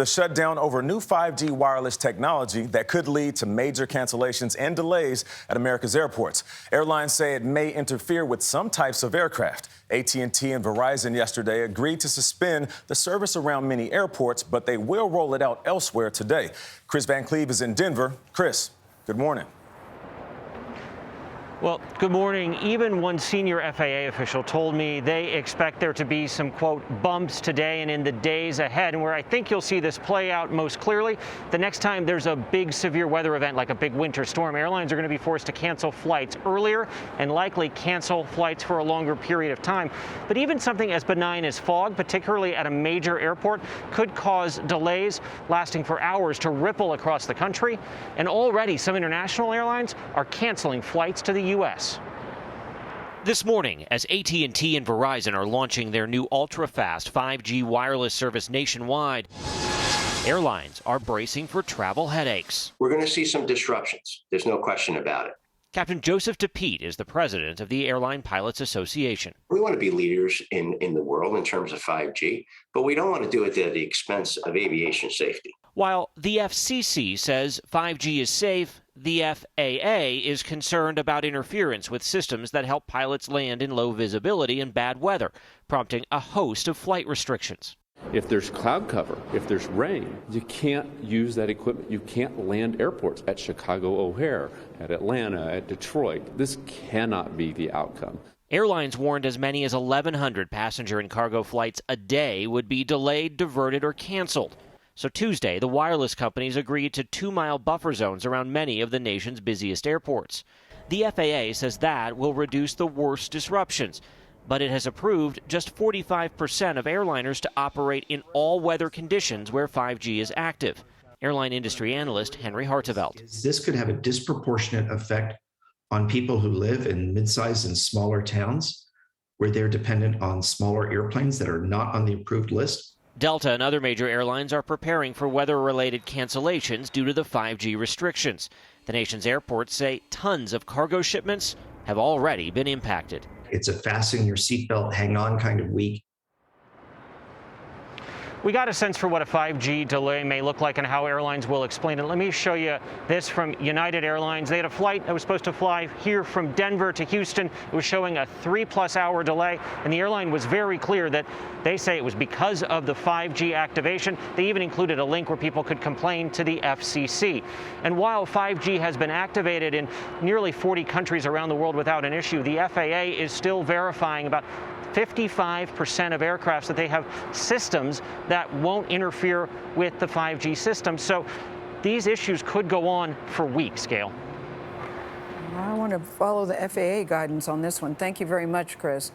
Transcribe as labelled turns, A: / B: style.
A: The shutdown over new 5G wireless technology that could lead to major cancellations and delays at America's airports. Airlines say it may interfere with some types of aircraft. AT&T and Verizon yesterday agreed to suspend the service around many airports, but they will roll it out elsewhere today. Kris Van Cleave is in Denver. Kris, good morning.
B: Well, good morning. Even one senior FAA official told me they expect there to be some, quote, bumps today and in the days ahead. And where I think you'll see this play out most clearly, the next time there's a big severe weather event like a big winter storm, airlines are going to be forced to cancel flights earlier and likely cancel flights for a longer period of time. But even something as benign as fog, particularly at a major airport, could cause delays lasting for hours to ripple across the country. And already some international airlines are canceling flights to the U.S.
C: This morning, as AT&T and Verizon are launching their new ultra-fast 5G wireless service nationwide, airlines are bracing for travel headaches.
D: We're going to see some disruptions. There's no question about it.
C: Captain Joseph DePete is the president of the Airline Pilots Association.
D: We want to be leaders in the world in terms of 5G, but we don't want to do it at the expense of aviation safety.
C: While the FCC says 5G is safe, the FAA is concerned about interference with systems that help pilots land in low visibility and bad weather, prompting a host of flight restrictions.
E: If there's cloud cover, if there's rain, you can't use that equipment. You can't land airports at Chicago O'Hare, at Atlanta, at Detroit. This cannot be the outcome.
C: Airlines warned as many as 1,100 passenger and cargo flights a day would be delayed, diverted, or canceled. So Tuesday, the wireless companies agreed to 2-mile buffer zones around many of the nation's busiest airports. The FAA says that will reduce the worst disruptions, but it has approved just 45% of airliners to operate in all weather conditions where 5G is active. Airline industry analyst Henry Hartevelt.
F: This could have a disproportionate effect on people who live in mid-sized and smaller towns where they're dependent on smaller airplanes that are not on the approved list.
C: Delta and other major airlines are preparing for weather-related cancellations due to the 5G restrictions. The nation's airports say tons of cargo shipments have already been impacted.
F: It's a fasten your seatbelt, hang on kind of week.
B: We got a sense for what a 5G delay may look like and how airlines will explain it. Let me show you this from United Airlines. They had a flight that was supposed to fly here from Denver to Houston. It was showing a 3+ hour delay, and the airline was very clear that they say it was because of the 5G activation. They even included a link where people could complain to the FCC. And while 5G has been activated in nearly 40 countries around the world without an issue, the FAA is still verifying about 55% of aircrafts that they have systems that won't interfere with the 5G system. So these issues could go on for weeks, Gayle.
G: I want to follow the FAA guidance on this one. Thank you very much, Kris.